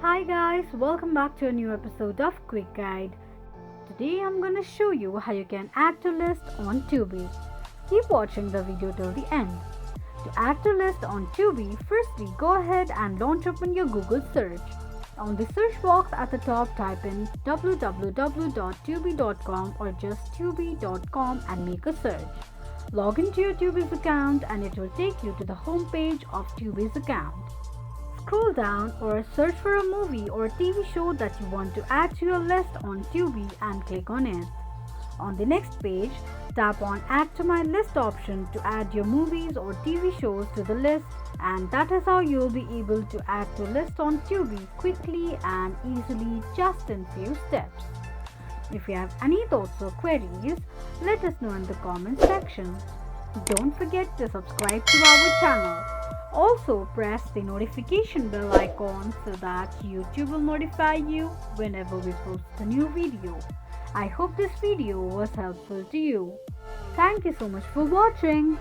Hi guys, welcome back to a new episode of Quick Guide. Today I'm gonna show you how you can add to list on Tubi. Keep watching the video till the end. To add to list on Tubi, firstly go ahead and launch open your Google search. On the search box at the top type in www.tubi.com or just tubi.com and make a search. Log into your Tubi's account and it will take you to the home page of Tubi's account. Scroll down or search for a movie or TV show that you want to add to your list on Tubi and click on it. On the next page, tap on Add to My List option to add your movies or TV shows to the list, and that is how you'll be able to add to list on Tubi quickly and easily just in few steps. If you have any thoughts or queries, let us know in the comment section. Don't forget to subscribe to our channel. Also press the notification bell icon so that YouTube will notify you whenever we post a new video. I hope this video was helpful to you. Thank you so much for watching.